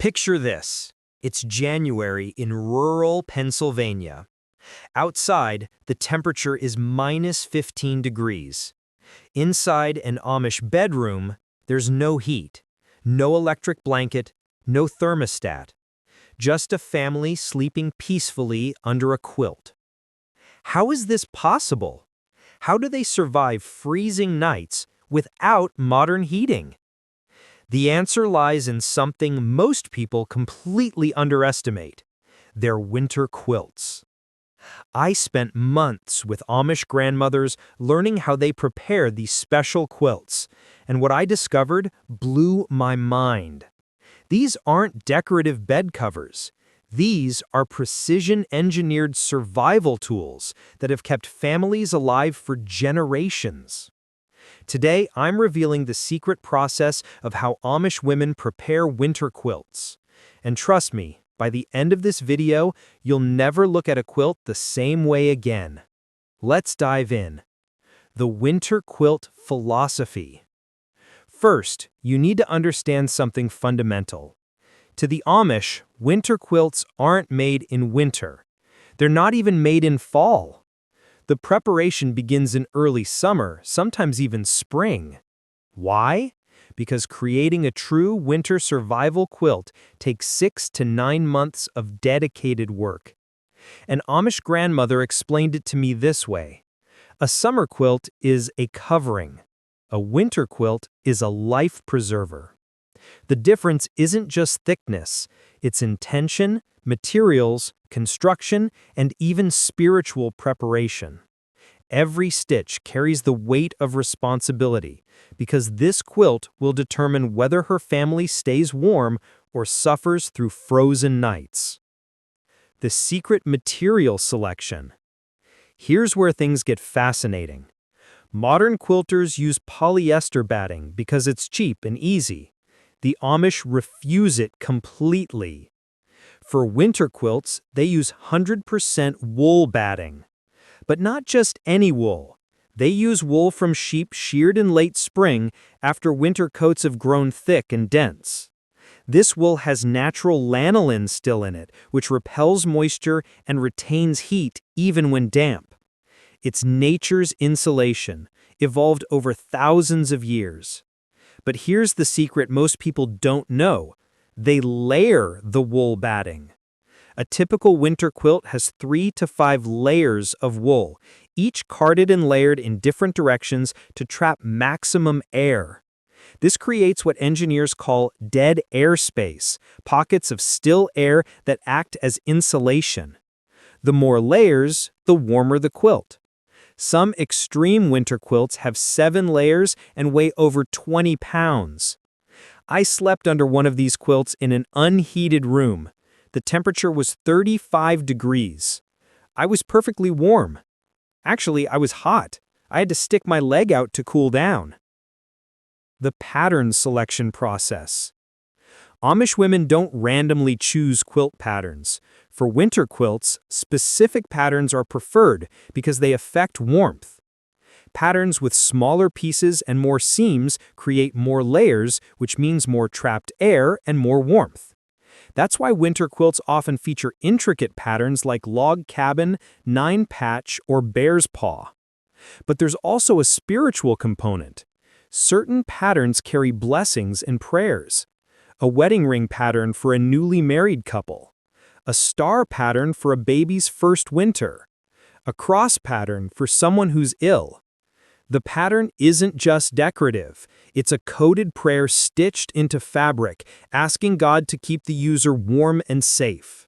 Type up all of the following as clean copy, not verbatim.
Picture this. It's January in rural Pennsylvania. Outside, the temperature is minus 15 degrees. Inside an Amish bedroom, there's no heat, no electric blanket, no thermostat. Just a family sleeping peacefully under a quilt. How is this possible? How do they survive freezing nights without modern heating? The answer lies in something most people completely underestimate: their winter quilts. I spent months with Amish grandmothers learning how they prepare these special quilts, and what I discovered blew my mind. These aren't decorative bed covers. These are precision-engineered survival tools that have kept families alive for generations. Today, I'm revealing the secret process of how Amish women prepare winter quilts. And trust me, by the end of this video, you'll never look at a quilt the same way again. Let's dive in. The winter quilt philosophy. First, you need to understand something fundamental. To the Amish, winter quilts aren't made in winter. They're not even made in fall. The preparation begins in early summer, sometimes even spring. Why? Because creating a true winter survival quilt takes 6 to 9 months of dedicated work. An Amish grandmother explained it to me this way: a summer quilt is a covering. A winter quilt is a life preserver. The difference isn't just thickness, it's intention, materials, construction, and even spiritual preparation. Every stitch carries the weight of responsibility, because this quilt will determine whether her family stays warm or suffers through frozen nights. The secret material selection. Here's where things get fascinating. Modern quilters use polyester batting because it's cheap and easy. The Amish refuse it completely. For winter quilts, they use 100% wool batting. But not just any wool. They use wool from sheep sheared in late spring after winter coats have grown thick and dense. This wool has natural lanolin still in it, which repels moisture and retains heat even when damp. It's nature's insulation, evolved over thousands of years. But here's the secret most people don't know: they layer the wool batting. A typical winter quilt has 3 to 5 layers of wool, each carded and layered in different directions to trap maximum air. This creates what engineers call dead air space, pockets of still air that act as insulation. The more layers, the warmer the quilt. Some extreme winter quilts have 7 layers and weigh over 20 pounds. I slept under one of these quilts in an unheated room. The temperature was 35 degrees. I was perfectly warm. Actually, I was hot. I had to stick my leg out to cool down. The pattern selection process. Amish women don't randomly choose quilt patterns. For winter quilts, specific patterns are preferred because they affect warmth. Patterns with smaller pieces and more seams create more layers, which means more trapped air and more warmth. That's why winter quilts often feature intricate patterns like log cabin, 9-patch, or bear's paw. But there's also a spiritual component. Certain patterns carry blessings and prayers. A wedding ring pattern for a newly married couple. A star pattern for a baby's first winter. A cross pattern for someone who's ill. The pattern isn't just decorative. It's a coded prayer stitched into fabric, asking God to keep the user warm and safe.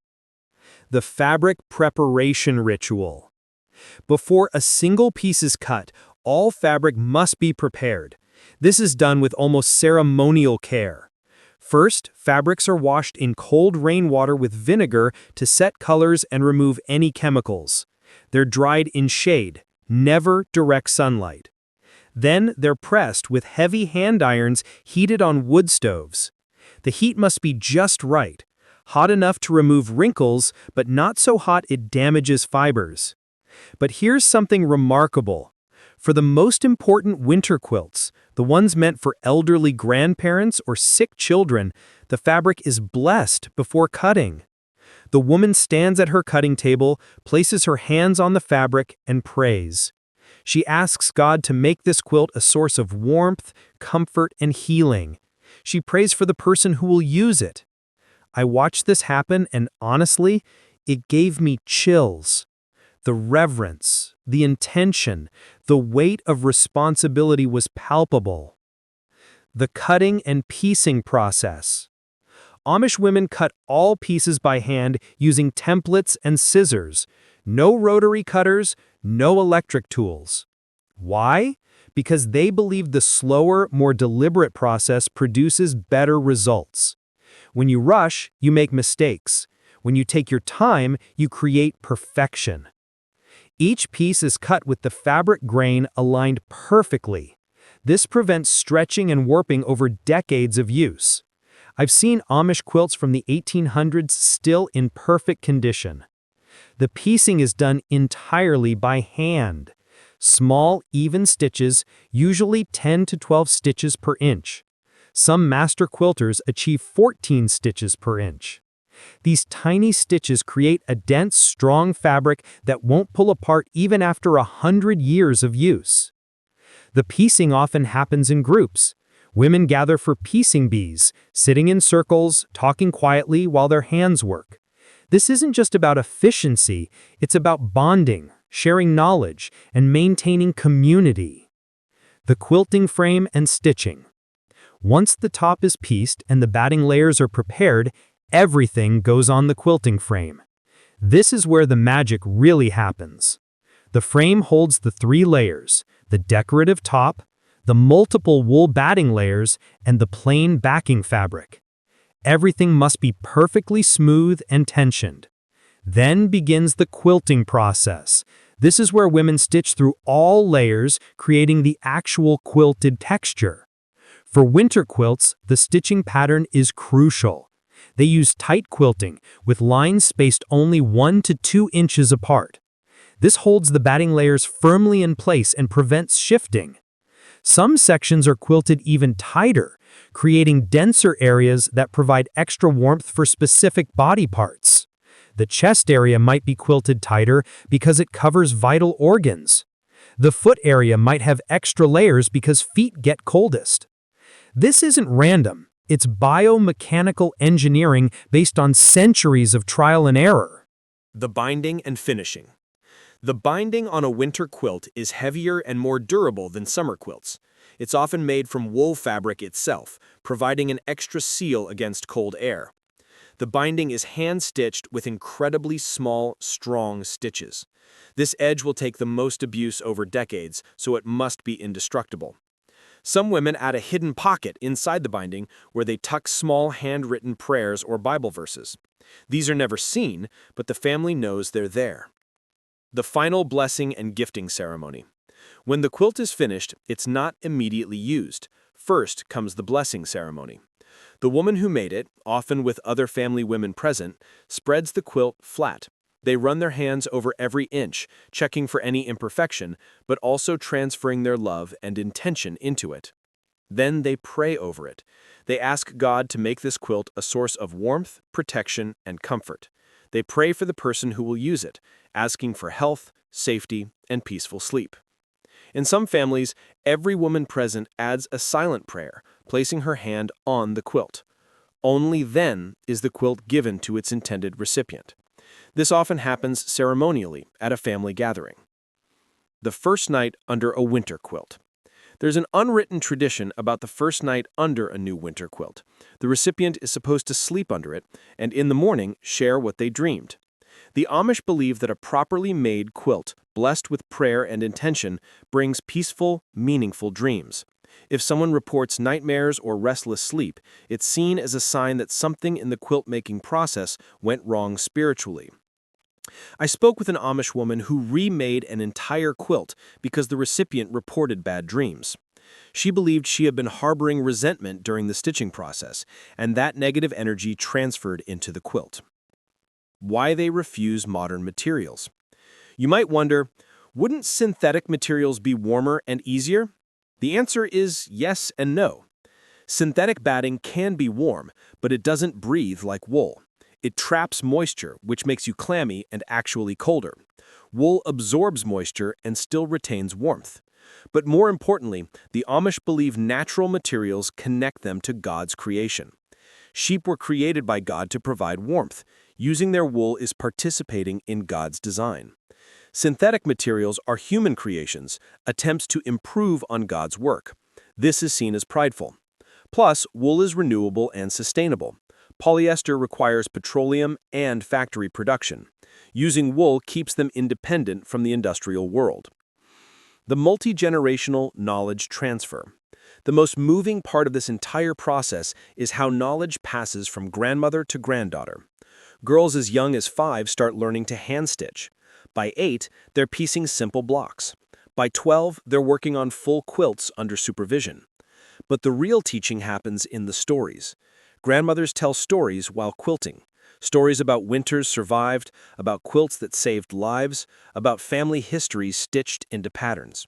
The fabric preparation ritual. Before a single piece is cut, all fabric must be prepared. This is done with almost ceremonial care. First, fabrics are washed in cold rainwater with vinegar to set colors and remove any chemicals. They're dried in shade, never direct sunlight. Then they're pressed with heavy hand irons heated on wood stoves. The heat must be just right, hot enough to remove wrinkles, but not so hot it damages fibers. But here's something remarkable. For the most important winter quilts, the ones meant for elderly grandparents or sick children, the fabric is blessed before cutting. The woman stands at her cutting table, places her hands on the fabric, and prays. She asks God to make this quilt a source of warmth, comfort, and healing. She prays for the person who will use it. I watched this happen, and honestly, it gave me chills. The reverence, the intention, the weight of responsibility was palpable. The cutting and piecing process. Amish women cut all pieces by hand using templates and scissors. No rotary cutters, no electric tools. Why? Because they believe the slower, more deliberate process produces better results. When you rush, you make mistakes. When you take your time, you create perfection. Each piece is cut with the fabric grain aligned perfectly. This prevents stretching and warping over decades of use. I've seen Amish quilts from the 1800s still in perfect condition. The piecing is done entirely by hand. Small, even stitches, usually 10 to 12 stitches per inch. Some master quilters achieve 14 stitches per inch. These tiny stitches create a dense, strong fabric that won't pull apart even after 100 years of use. The piecing often happens in groups. Women gather for piecing bees, sitting in circles, talking quietly while their hands work. This isn't just about efficiency, it's about bonding, sharing knowledge, and maintaining community. The quilting frame and stitching. Once the top is pieced and the batting layers are prepared, everything goes on the quilting frame. This is where the magic really happens. The frame holds the 3 layers, the decorative top, the multiple wool batting layers, and the plain backing fabric. Everything must be perfectly smooth and tensioned. Then begins the quilting process. This is where women stitch through all layers, creating the actual quilted texture. For winter quilts, the stitching pattern is crucial. They use tight quilting, with lines spaced only 1 to 2 inches apart. This holds the batting layers firmly in place and prevents shifting. Some sections are quilted even tighter, creating denser areas that provide extra warmth for specific body parts. The chest area might be quilted tighter because it covers vital organs. The foot area might have extra layers because feet get coldest. This isn't random. It's biomechanical engineering based on centuries of trial and error. The binding and finishing. The binding on a winter quilt is heavier and more durable than summer quilts. It's often made from wool fabric itself, providing an extra seal against cold air. The binding is hand-stitched with incredibly small, strong stitches. This edge will take the most abuse over decades, so it must be indestructible. Some women add a hidden pocket inside the binding where they tuck small handwritten prayers or Bible verses. These are never seen, but the family knows they're there. The final blessing and gifting ceremony. When the quilt is finished, it's not immediately used. First comes the blessing ceremony. The woman who made it, often with other family women present, spreads the quilt flat. They run their hands over every inch, checking for any imperfection, but also transferring their love and intention into it. Then they pray over it. They ask God to make this quilt a source of warmth, protection, and comfort. They pray for the person who will use it, asking for health, safety, and peaceful sleep. In some families, every woman present adds a silent prayer, placing her hand on the quilt. Only then is the quilt given to its intended recipient. This often happens ceremonially at a family gathering. The first night under a winter quilt. There's an unwritten tradition about the first night under a new winter quilt. The recipient is supposed to sleep under it, and in the morning share what they dreamed. The Amish believe that a properly made quilt, blessed with prayer and intention, brings peaceful, meaningful dreams. If someone reports nightmares or restless sleep, it's seen as a sign that something in the quilt-making process went wrong spiritually. I spoke with an Amish woman who remade an entire quilt because the recipient reported bad dreams. She believed she had been harboring resentment during the stitching process, and that negative energy transferred into the quilt. Why they refuse modern materials. You might wonder, Wouldn't synthetic materials be warmer and easier? The answer is yes and no. Synthetic batting can be warm, but it doesn't breathe like wool. It traps moisture, which makes you clammy and actually colder. Wool absorbs moisture and still retains warmth. But more importantly, the Amish believe natural materials connect them to God's creation. Sheep were created by God to provide warmth. Using their wool is participating in God's design. Synthetic materials are human creations, attempts to improve on God's work. This is seen as prideful. Plus, wool is renewable and sustainable. Polyester requires petroleum and factory production. Using wool keeps them independent from the industrial world. The multi-generational knowledge transfer. The most moving part of this entire process is how knowledge passes from grandmother to granddaughter. Girls as young as 5 start learning to hand stitch. By 8, they're piecing simple blocks. By 12, they're working on full quilts under supervision. But the real teaching happens in the stories. Grandmothers tell stories while quilting. Stories about winters survived, about quilts that saved lives, about family histories stitched into patterns.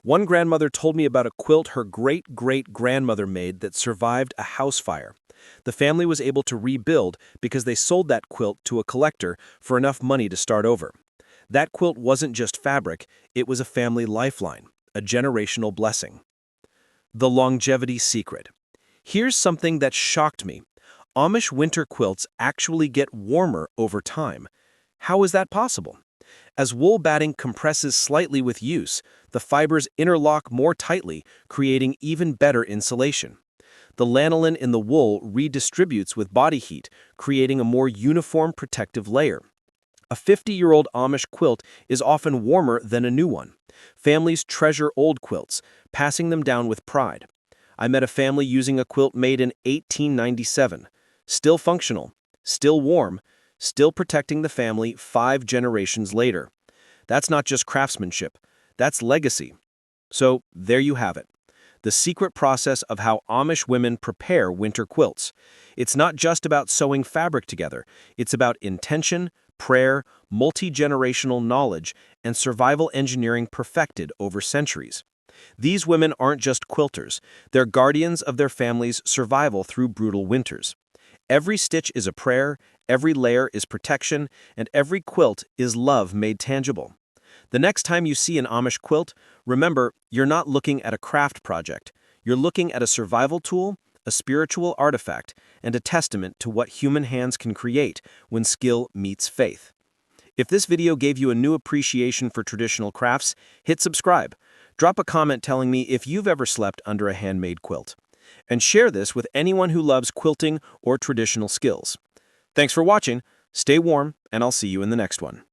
One grandmother told me about a quilt her great-great-grandmother made that survived a house fire. The family was able to rebuild because they sold that quilt to a collector for enough money to start over. That quilt wasn't just fabric, it was a family lifeline, a generational blessing. The longevity secret. Here's something that shocked me. Amish winter quilts actually get warmer over time. How is that possible? As wool batting compresses slightly with use, the fibers interlock more tightly, creating even better insulation. The lanolin in the wool redistributes with body heat, creating a more uniform protective layer. A 50-year-old Amish quilt is often warmer than a new one. Families treasure old quilts, passing them down with pride. I met a family using a quilt made in 1897. Still functional, still warm, still protecting the family 5 generations later. That's not just craftsmanship, that's legacy. So there you have it. The secret process of how Amish women prepare winter quilts. It's not just about sewing fabric together, it's about intention, prayer, multi-generational knowledge, and survival engineering perfected over centuries. These women aren't just quilters, they're guardians of their family's survival through brutal winters. Every stitch is a prayer, every layer is protection, and every quilt is love made tangible. The next time you see an Amish quilt, remember, you're not looking at a craft project. You're looking at a survival tool, a spiritual artifact, and a testament to what human hands can create when skill meets faith. If this video gave you a new appreciation for traditional crafts, hit subscribe. Drop a comment telling me if you've ever slept under a handmade quilt. And share this with anyone who loves quilting or traditional skills. Thanks for watching, stay warm, and I'll see you in the next one.